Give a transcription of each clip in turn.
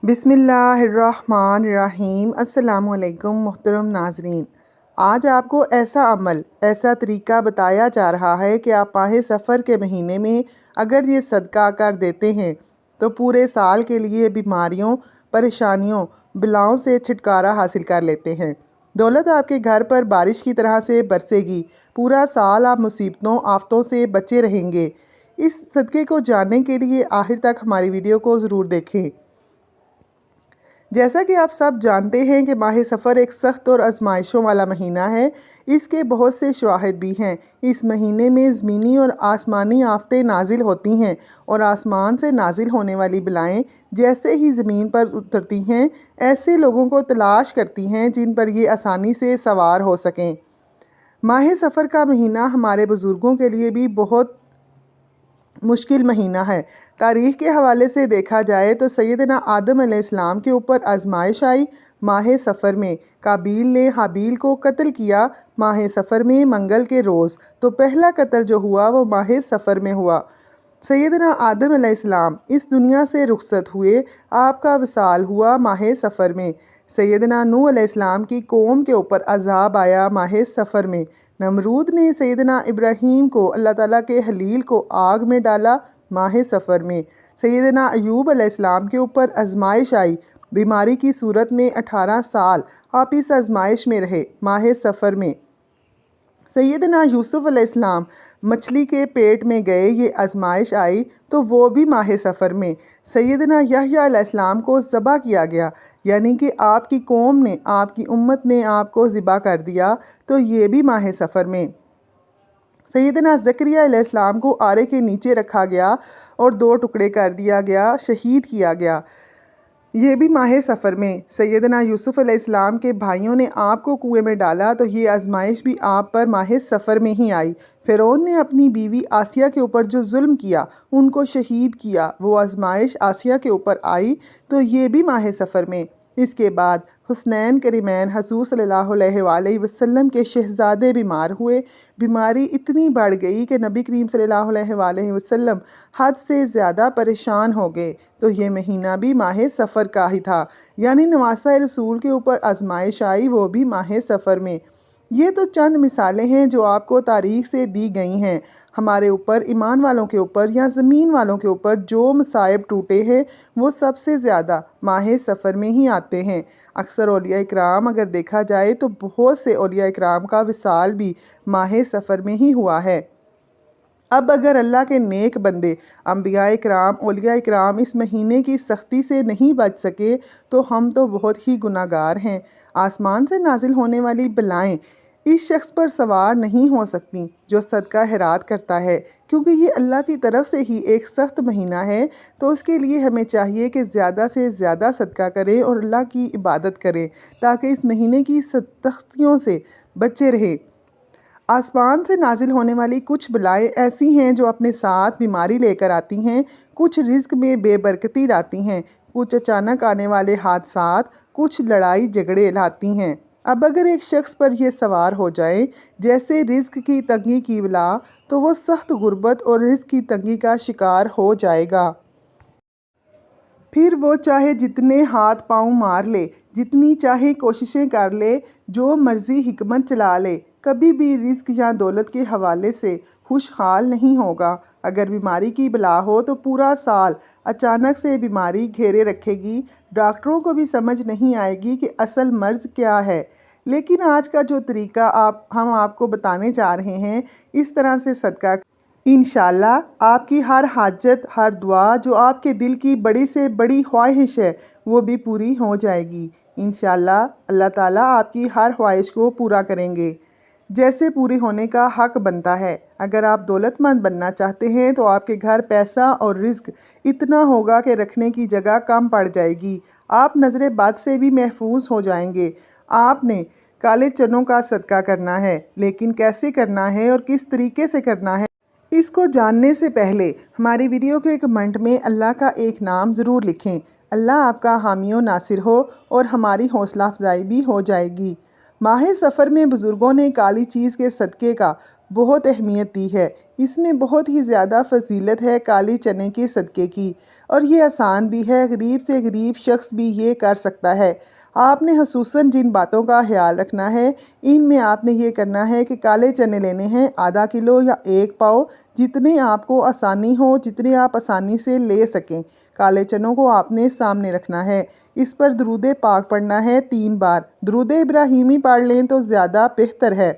بسم اللہ الرحمن الرحیم۔ السلام علیکم محترم ناظرین، آج آپ کو ایسا طریقہ بتایا جا رہا ہے کہ آپ ماہ سفر کے مہینے میں اگر یہ صدقہ کر دیتے ہیں تو پورے سال کے لیے بیماریوں، پریشانیوں، بلاؤں سے چھٹکارا حاصل کر لیتے ہیں۔ دولت آپ کے گھر پر بارش کی طرح سے برسے گی، پورا سال آپ مصیبتوں، آفتوں سے بچے رہیں گے۔ اس صدقے کو جاننے کے لیے آخر تک ہماری ویڈیو کو ضرور دیکھیں۔ جیسا کہ آپ سب جانتے ہیں کہ ماہ سفر ایک سخت اور آزمائشوں والا مہینہ ہے۔ اس کے بہت سے شواہد بھی ہیں۔ اس مہینے میں زمینی اور آسمانی آفتیں نازل ہوتی ہیں اور آسمان سے نازل ہونے والی بلائیں جیسے ہی زمین پر اترتی ہیں ایسے لوگوں کو تلاش کرتی ہیں جن پر یہ آسانی سے سوار ہو سکیں۔ ماہ سفر کا مہینہ ہمارے بزرگوں کے لیے بھی بہت مشکل مہینہ ہے۔ تاریخ کے حوالے سے دیکھا جائے تو سیدنا آدم علیہ السلام کے اوپر آزمائش آئی ماہ سفر میں۔ قابیل نے حابیل کو قتل کیا ماہ سفر میں منگل کے روز، تو پہلا قتل جو ہوا وہ ماہ سفر میں ہوا۔ سیدنا آدم علیہ السلام اس دنیا سے رخصت ہوئے، آپ کا وصال ہوا ماہ سفر میں۔ سیدنا نوح علیہ السلام کی قوم کے اوپر عذاب آیا ماہ سفر میں۔ نمرود نے سیدنا ابراہیم کو، اللہ تعالیٰ کے خلیل کو، آگ میں ڈالا ماہ سفر میں۔ سیدنا ایوب علیہ السلام کے اوپر آزمائش آئی بیماری کی صورت میں، 18 سال آپ اس آزمائش میں رہے ماہ سفر میں۔ سیدنا یوسف علیہ السلام مچھلی کے پیٹ میں گئے، یہ آزمائش آئی تو وہ بھی ماہ سفر میں۔ سیدنا یحییٰ علیہ السلام کو ذبح کیا گیا، یعنی کہ آپ کی قوم نے، آپ کی امت نے آپ کو ذبح کر دیا، تو یہ بھی ماہ سفر میں۔ سیدنا زکریا علیہ السلام کو آرے کے نیچے رکھا گیا اور 2 ٹکڑے کر دیا گیا، شہید کیا گیا، یہ بھی ماہ سفر میں۔ سیدنا یوسف علیہ السلام کے بھائیوں نے آپ کو کنویں میں ڈالا تو یہ آزمائش بھی آپ پر ماہ سفر میں ہی آئی۔ فرعون نے اپنی بیوی آسیہ کے اوپر جو ظلم کیا، ان کو شہید کیا، وہ آزمائش آسیہ کے اوپر آئی تو یہ بھی ماہ سفر میں۔ اس کے بعد حسنین کریمین حضور صلی اللہ علیہ وآلہ وسلم کے شہزادے بیمار ہوئے۔ بیماری اتنی بڑھ گئی کہ نبی کریم صلی اللہ علیہ وآلہ وسلم حد سے زیادہ پریشان ہو گئے، تو یہ مہینہ بھی ماہ سفر کا ہی تھا، یعنی نواسہ رسول کے اوپر آزمائش آئی وہ بھی ماہ سفر میں۔ یہ تو چند مثالیں ہیں جو آپ کو تاریخ سے دی گئی ہیں۔ ہمارے اوپر، ایمان والوں کے اوپر یا زمین والوں کے اوپر جو مصائب ٹوٹے ہیں وہ سب سے زیادہ ماہ سفر میں ہی آتے ہیں۔ اکثر اولیاء اکرام اگر دیکھا جائے تو بہت سے اولیاء اکرام کا وصال بھی ماہ سفر میں ہی ہوا ہے۔ اب اگر اللہ کے نیک بندے، انبیاء اکرام، اولیاء اکرام اس مہینے کی سختی سے نہیں بچ سکے تو ہم تو بہت ہی گناہ گار ہیں۔ آسمان سے نازل ہونے والی بلائیں اس شخص پر سوار نہیں ہو سکتی جو صدقہ خیرات کرتا ہے، کیونکہ یہ اللہ کی طرف سے ہی ایک سخت مہینہ ہے، تو اس کے لیے ہمیں چاہیے کہ زیادہ سے زیادہ صدقہ کریں اور اللہ کی عبادت کریں تاکہ اس مہینے کی سختیوں سے بچے رہیں۔ آسمان سے نازل ہونے والی کچھ بلائیں ایسی ہیں جو اپنے ساتھ بیماری لے کر آتی ہیں، کچھ رزق میں بے برکتی لاتی ہیں، کچھ اچانک آنے والے حادثات، کچھ لڑائی جھگڑے لاتی ہیں۔ اب اگر ایک شخص پر یہ سوار ہو جائیں جیسے رزق کی تنگی کی بلا، تو وہ سخت غربت اور رزق کی تنگی کا شکار ہو جائے گا۔ پھر وہ چاہے جتنے ہاتھ پاؤں مار لے، جتنی چاہے کوششیں کر لے، جو مرضی حکمت چلا لے، کبھی بھی رزق یا دولت کے حوالے سے خوشحال نہیں ہوگا۔ اگر بیماری کی بلا ہو تو پورا سال اچانک سے بیماری گھیرے رکھے گی، ڈاکٹروں کو بھی سمجھ نہیں آئے گی کہ اصل مرض کیا ہے۔ لیکن آج کا جو طریقہ ہم آپ کو بتانے جا رہے ہیں، اس طرح سے صدقہ انشاءاللہ آپ کی ہر حاجت، ہر دعا، جو آپ کے دل کی بڑی سے بڑی خواہش ہے وہ بھی پوری ہو جائے گی۔ انشاءاللہ اللہ تعالیٰ آپ کی ہر خواہش کو پورا کریں گے جیسے پوری ہونے کا حق بنتا ہے۔ اگر آپ دولت مند بننا چاہتے ہیں تو آپ کے گھر پیسہ اور رزق اتنا ہوگا کہ رکھنے کی جگہ کم پڑ جائے گی، آپ نظر بد سے بھی محفوظ ہو جائیں گے۔ آپ نے کالے چنوں کا صدقہ کرنا ہے، لیکن کیسے کرنا ہے اور کس طریقے سے کرنا ہے، اس کو جاننے سے پہلے ہماری ویڈیو کے کمنٹ میں اللہ کا ایک نام ضرور لکھیں۔ اللہ آپ کا حامی و ناصر ہو اور ہماری حوصلہ افزائی بھی ہو جائے گی۔ ماہ سفر میں بزرگوں نے کالی چیز کے صدقے کا بہت اہمیت دی ہے۔ اس میں بہت ہی زیادہ فضیلت ہے کالے چنے کے صدقے کی، اور یہ آسان بھی ہے، غریب سے غریب شخص بھی یہ کر سکتا ہے۔ آپ نے خصوصاً جن باتوں کا خیال رکھنا ہے، ان میں آپ نے یہ کرنا ہے کہ کالے چنے لینے ہیں آدھا کلو یا 1 پاؤ، جتنے آپ کو آسانی ہو، جتنے آپ آسانی سے لے سکیں۔ کالے چنوں کو آپ نے سامنے رکھنا ہے، اس پر درود پاک پڑھنا ہے 3 بار۔ درود ابراہیمی پڑھ لیں تو زیادہ بہتر ہے۔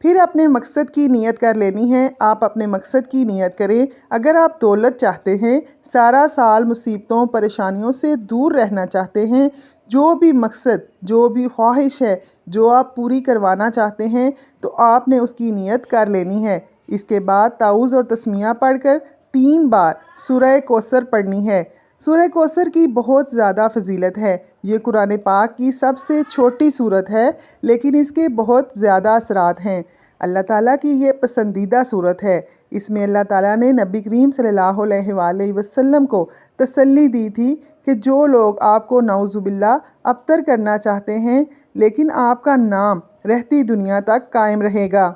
پھر اپنے مقصد کی نیت کر لینی ہے۔ آپ اپنے مقصد کی نیت کریں۔ اگر آپ دولت چاہتے ہیں، سارا سال مصیبتوں پریشانیوں سے دور رہنا چاہتے ہیں، جو بھی مقصد، جو بھی خواہش ہے، جو آپ پوری کروانا چاہتے ہیں، تو آپ نے اس کی نیت کر لینی ہے۔ اس کے بعد تعوذ اور تسمیہ پڑھ کر 3 بار سورہ کوثر پڑھنی ہے۔ سورہ کوثر کی بہت زیادہ فضیلت ہے۔ یہ قرآن پاک کی سب سے چھوٹی سورت ہے، لیکن اس کے بہت زیادہ اثرات ہیں۔ اللہ تعالیٰ کی یہ پسندیدہ سورت ہے۔ اس میں اللہ تعالیٰ نے نبی کریم صلی اللہ علیہ وآلہ وسلم کو تسلی دی تھی کہ جو لوگ آپ کو نعوذ باللہ ابتر کرنا چاہتے ہیں، لیکن آپ کا نام رہتی دنیا تک قائم رہے گا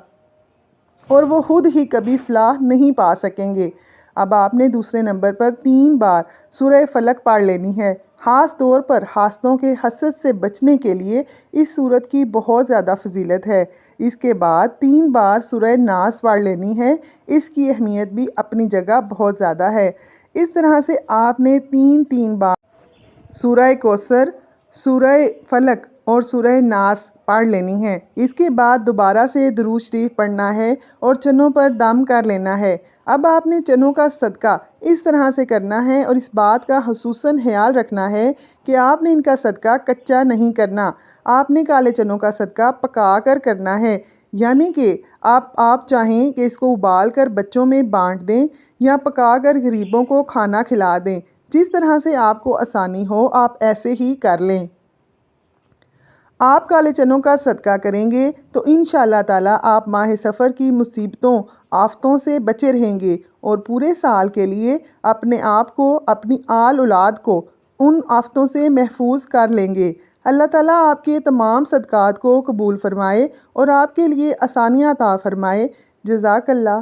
اور وہ خود ہی کبھی فلاح نہیں پا سکیں گے۔ اب آپ نے دوسرے نمبر پر 3 بار سورہ فلق پڑھ لینی ہے۔ خاص طور پر حاسدوں کے حسد سے بچنے کے لیے اس سورت کی بہت زیادہ فضیلت ہے۔ اس کے بعد 3 بار سورہ ناس پڑھ لینی ہے۔ اس کی اہمیت بھی اپنی جگہ بہت زیادہ ہے۔ اس طرح سے آپ نے 3 بار سورہ کوثر، سورہ فلق اور سورہ ناس پڑھ لینی ہے۔ اس کے بعد دوبارہ سے درود شریف پڑھنا ہے اور چنوں پر دم کر لینا ہے۔ اب آپ نے چنوں کا صدقہ اس طرح سے کرنا ہے، اور اس بات کا خصوصاً خیال رکھنا ہے کہ آپ نے ان کا صدقہ کچا نہیں کرنا۔ آپ نے کالے چنوں کا صدقہ پکا کر کرنا ہے، یعنی کہ آپ چاہیں کہ اس کو ابال کر بچوں میں بانٹ دیں یا پکا کر غریبوں کو کھانا کھلا دیں۔ جس طرح سے آپ کو آسانی ہو، آپ ایسے ہی کر لیں۔ آپ کالے چنوں کا صدقہ کریں گے تو انشاءاللہ تعالیٰ آپ ماہ سفر کی مصیبتوں، آفتوں سے بچے رہیں گے، اور پورے سال کے لیے اپنے آپ کو، اپنی آل اولاد کو ان آفتوں سے محفوظ کر لیں گے۔ اللہ تعالیٰ آپ کے تمام صدقات کو قبول فرمائے اور آپ کے لیے آسانیاں عطا فرمائے۔ جزاک اللہ۔